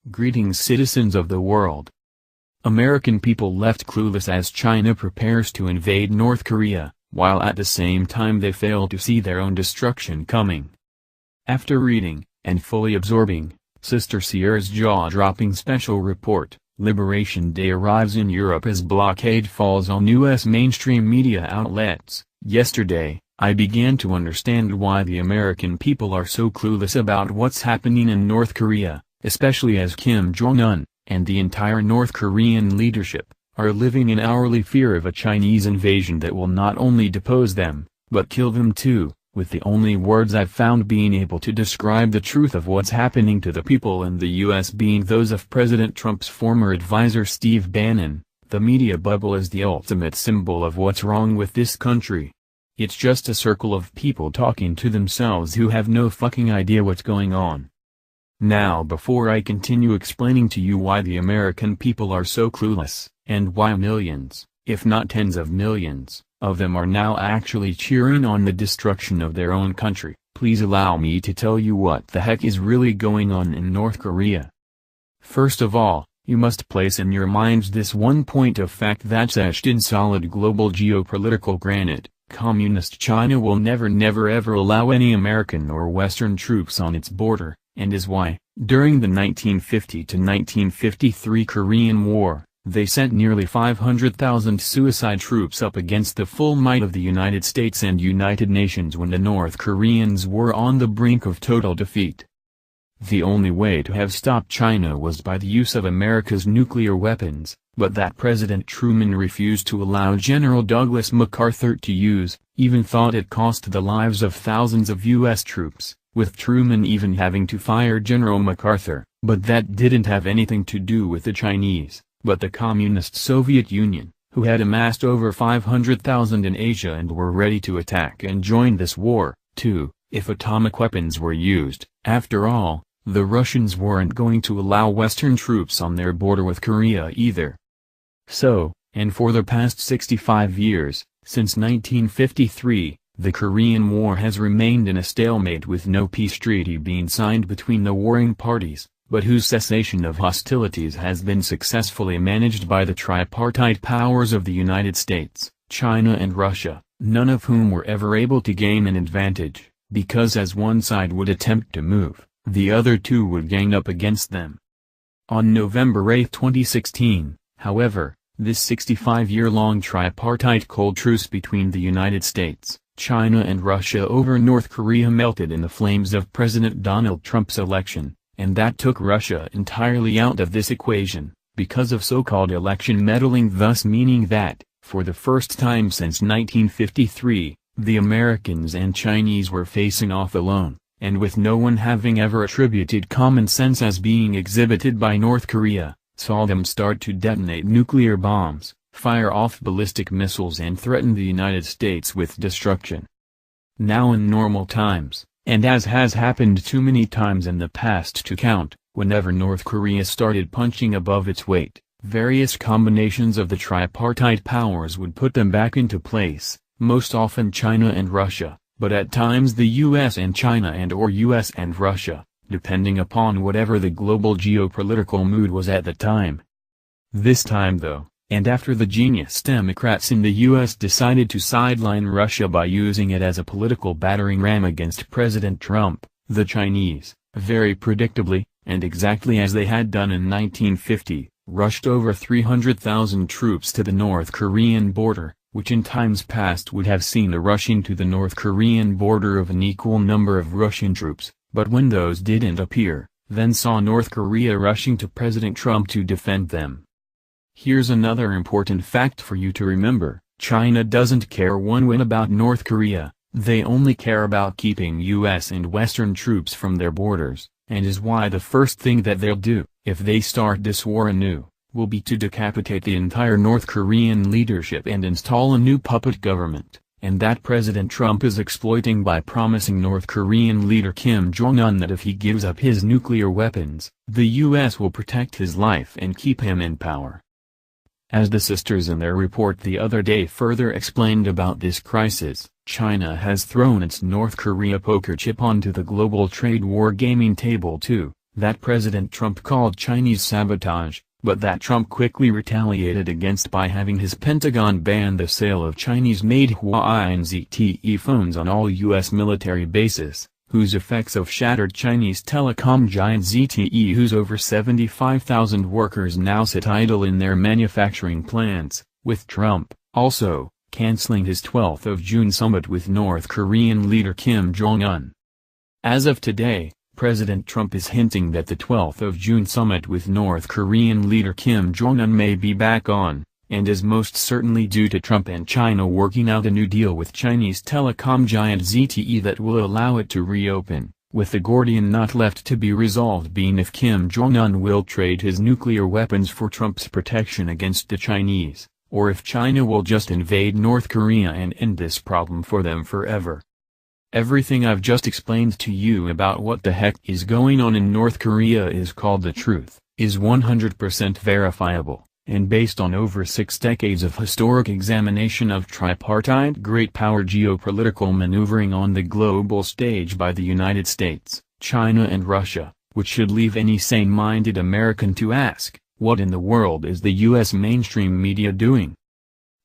Greetings, citizens of the world. American people left clueless as China prepares to invade North Korea, while at the same time they fail to see their own destruction coming. After reading, and fully absorbing, Sister Sierra's jaw-dropping special report, Liberation Day arrives in Europe as blockade falls on U.S. mainstream media outlets. Yesterday, I began to understand why the American people are so clueless about what's happening in North Korea, especially as Kim Jong-un, and the entire North Korean leadership, are living in hourly fear of a Chinese invasion that will not only depose them, but kill them too, with the only words I've found being able to describe the truth of what's happening to the people in the U.S. being those of President Trump's former advisor Steve Bannon. The media bubble is the ultimate symbol of what's wrong with this country. It's just a circle of people talking to themselves who have no fucking idea what's going on. Now, before I continue explaining to you why the American people are so clueless, and why millions, if not tens of millions, of them are now actually cheering on the destruction of their own country, please allow me to tell you what the heck is really going on in North Korea. First of all, you must place in your minds this one point of fact that's etched in solid global geopolitical granite: Communist China will never ever allow any American or Western troops on its border, and is why, during the 1950 to 1953 Korean War, they sent nearly 500,000 suicide troops up against the full might of the United States and United Nations when the North Koreans were on the brink of total defeat. The only way to have stopped China was by the use of America's nuclear weapons, but that President Truman refused to allow General Douglas MacArthur to use, even thought it cost the lives of thousands of U.S. troops, with Truman even having to fire General MacArthur. But that didn't have anything to do with the Chinese, but the Communist Soviet Union, who had amassed over 500,000 in Asia and were ready to attack and join this war, too, if atomic weapons were used. After all, the Russians weren't going to allow Western troops on their border with Korea either. So, and for the past 65 years, since 1953, the Korean War has remained in a stalemate with no peace treaty being signed between the warring parties, but whose cessation of hostilities has been successfully managed by the tripartite powers of the United States, China and Russia, none of whom were ever able to gain an advantage, because as one side would attempt to move, the other two would gang up against them. On November 8, 2016, however, this 65-year-long tripartite cold truce between the United States, China and Russia over North Korea melted in the flames of President Donald Trump's election, and that took Russia entirely out of this equation, because of so-called election meddling, thus meaning that, for the first time since 1953, the Americans and Chinese were facing off alone, and with no one having ever attributed common sense as being exhibited by North Korea, saw them start to detonate nuclear bombs, fire off ballistic missiles and threaten the United States with destruction. Now in normal times, and as has happened too many times in the past to count, whenever North Korea started punching above its weight, various combinations of the tripartite powers would put them back into place, most often China and Russia, but at times the US and China and/or US and Russia, depending upon whatever the global geopolitical mood was at the time. This time though, and after the genius Democrats in the US decided to sideline Russia by using it as a political battering ram against President Trump, the Chinese, very predictably, and exactly as they had done in 1950, rushed over 300,000 troops to the North Korean border, which in times past would have seen a rushing to the North Korean border of an equal number of Russian troops, but when those didn't appear, then saw North Korea rushing to President Trump to defend them. Here's another important fact for you to remember: China doesn't care one whit about North Korea, they only care about keeping US and Western troops from their borders, and is why the first thing that they'll do, if they start this war anew, will be to decapitate the entire North Korean leadership and install a new puppet government, and that President Trump is exploiting by promising North Korean leader Kim Jong-un that if he gives up his nuclear weapons, the US will protect his life and keep him in power. As the sisters in their report the other day further explained about this crisis, China has thrown its North Korea poker chip onto the global trade war gaming table too. that President Trump called Chinese sabotage, but that Trump quickly retaliated against by having his Pentagon ban the sale of Chinese-made Huawei and ZTE phones on all U.S. military bases, whose effects have shattered Chinese telecom giant ZTE, whose over 75,000 workers now sit idle in their manufacturing plants, with Trump, also, canceling his 12th of June summit with North Korean leader Kim Jong-un. As of today, President Trump is hinting that the 12th of June summit with North Korean leader Kim Jong-un may be back on, and is most certainly due to Trump and China working out a new deal with Chinese telecom giant ZTE that will allow it to reopen, with the Gordian knot left to be resolved being if Kim Jong-un will trade his nuclear weapons for Trump's protection against the Chinese, or if China will just invade North Korea and end this problem for them forever. Everything I've just explained to you about what the heck is going on in North Korea is called the truth, is 100% verifiable, and based on over 6 decades of historic examination of tripartite great power geopolitical maneuvering on the global stage by the United States, China and Russia, which should leave any sane-minded American to ask, what in the world is the U.S. mainstream media doing?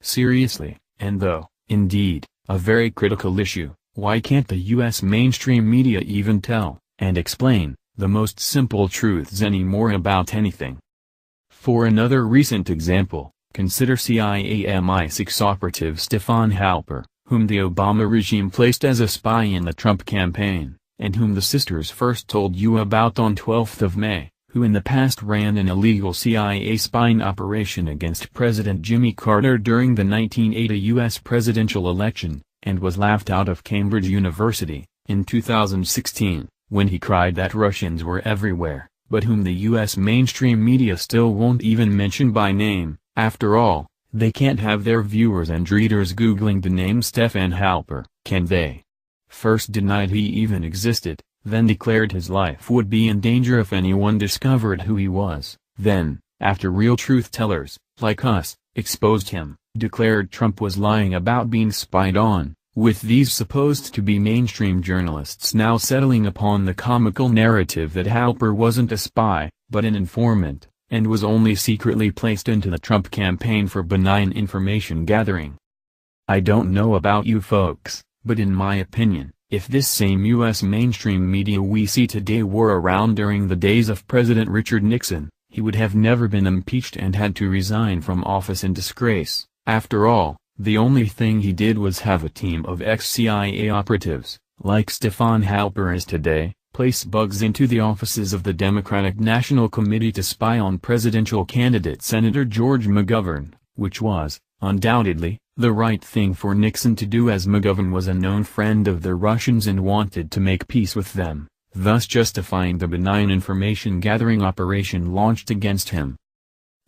Seriously, and though, indeed, a very critical issue, why can't the U.S. mainstream media even tell, and explain, the most simple truths anymore about anything? For another recent example, consider CIA MI6 operative Stefan Halper, whom the Obama regime placed as a spy in the Trump campaign, and whom the sisters first told you about on 12th of May, who in the past ran an illegal CIA spying operation against President Jimmy Carter during the 1980 U.S. presidential election, and was laughed out of Cambridge University, in 2016, when he cried that Russians were everywhere, but whom the U.S. mainstream media still won't even mention by name. After all, they can't have their viewers and readers Googling the name Stefan Halper, can they? First denied he even existed, then declared his life would be in danger if anyone discovered who he was, then, after real truth-tellers, like us, exposed him, declared Trump was lying about being spied on, with these supposed to be mainstream journalists now settling upon the comical narrative that Halper wasn't a spy, but an informant, and was only secretly placed into the Trump campaign for benign information gathering. I don't know about you folks, but in my opinion, if this same U.S. mainstream media we see today were around during the days of President Richard Nixon, he would have never been impeached and had to resign from office in disgrace. After all, the only thing he did was have a team of ex-CIA operatives, like Stefan Halper is today, place bugs into the offices of the Democratic National Committee to spy on presidential candidate Senator George McGovern, which was, undoubtedly, the right thing for Nixon to do as McGovern was a known friend of the Russians and wanted to make peace with them, thus justifying the benign information-gathering operation launched against him.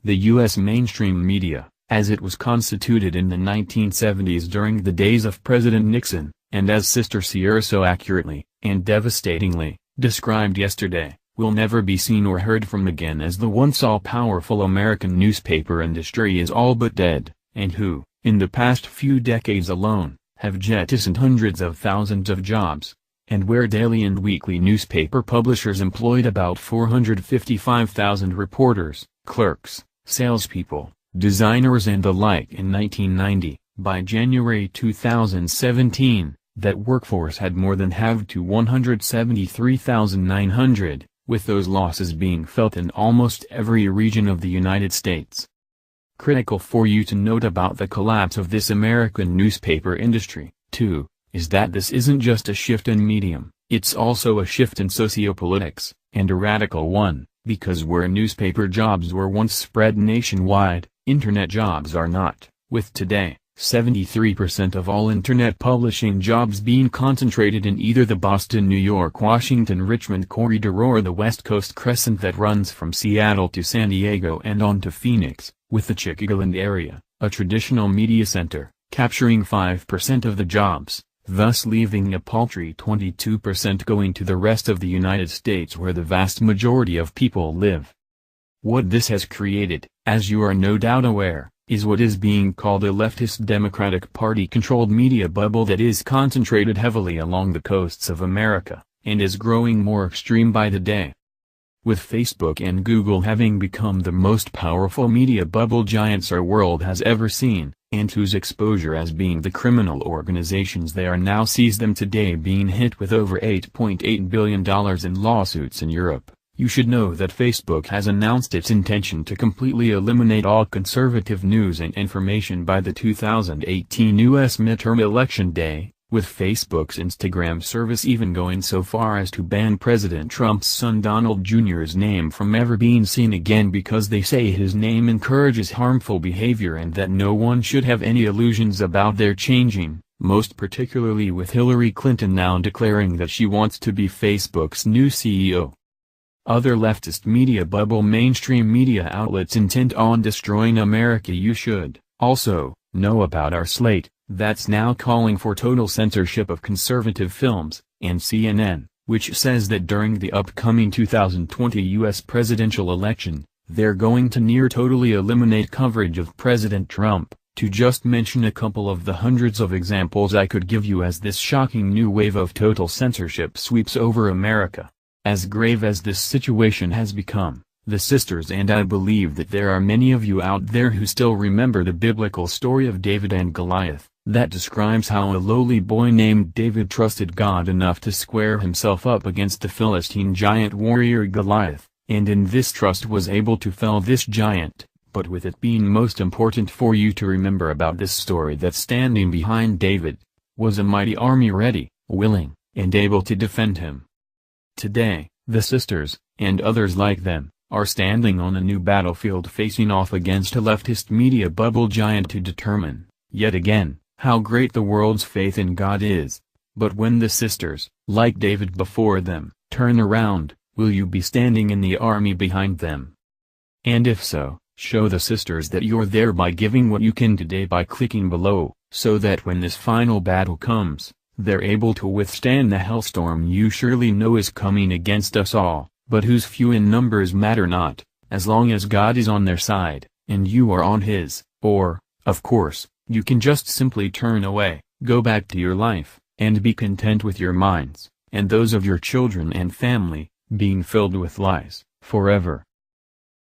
The U.S. mainstream media, as it was constituted in the 1970s during the days of President Nixon, and as Sister Sierra so accurately, and devastatingly, described yesterday, will never be seen or heard from again, as the once all-powerful American newspaper industry is all but dead, and who, in the past few decades alone, have jettisoned hundreds of thousands of jobs, and where daily and weekly newspaper publishers employed about 455,000 reporters, clerks, salespeople, designers and the like in 1990, by January 2017, that workforce had more than halved to 173,900, with those losses being felt in almost every region of the United States. Critical for you to note about the collapse of this American newspaper industry, too, is that this isn't just a shift in medium, it's also a shift in sociopolitics, and a radical one, because where newspaper jobs were once spread nationwide, internet jobs are not, with today, 73% of all internet publishing jobs being concentrated in either the Boston, New York, Washington, Richmond corridor or the West Coast crescent that runs from Seattle to San Diego and on to Phoenix, with the Chicagoland area, a traditional media center, capturing 5% of the jobs, thus leaving a paltry 22% going to the rest of the United States where the vast majority of people live. What this has created, as you are no doubt aware, is what is being called a leftist Democratic Party-controlled media bubble that is concentrated heavily along the coasts of America, and is growing more extreme by the day. with Facebook and Google having become the most powerful media bubble giants our world has ever seen, and whose exposure as being the criminal organizations they are now sees them today being hit with over $8.8 billion in lawsuits in Europe, you should know that Facebook has announced its intention to completely eliminate all conservative news and information by the 2018 U.S. midterm election day, with Facebook's Instagram service even going so far as to ban President Trump's son Donald Jr.'s name from ever being seen again because they say his name encourages harmful behavior and that no one should have any illusions about their changing, most particularly with Hillary Clinton now declaring that she wants to be Facebook's new CEO. Other leftist media bubble mainstream media outlets intent on destroying America. You should also know about our slate, that's now calling for total censorship of conservative films, and CNN, which says that during the upcoming 2020 U.S. presidential election, they're going to near totally eliminate coverage of President Trump, to just mention a couple of the hundreds of examples I could give you as this shocking new wave of total censorship sweeps over America. As grave as this situation has become, the sisters and I believe that there are many of you out there who still remember the biblical story of David and Goliath, that describes how a lowly boy named David trusted God enough to square himself up against the Philistine giant warrior Goliath, and in this trust was able to fell this giant. But with it being most important for you to remember about this story that standing behind David, was a mighty army ready, willing, and able to defend him. Today, the sisters, and others like them, are standing on a new battlefield facing off against a leftist media bubble giant to determine, yet again, how great the world's faith in God is. But when the sisters, like David before them, turn around, will you be standing in the army behind them? And if so, show the sisters that you're there by giving what you can today by clicking below, so that when this final battle comes, they're able to withstand the hellstorm you surely know is coming against us all, but whose few in numbers matter not, as long as God is on their side, and you are on his. Or, of course, you can just simply turn away, go back to your life, and be content with your minds, and those of your children and family, being filled with lies, forever.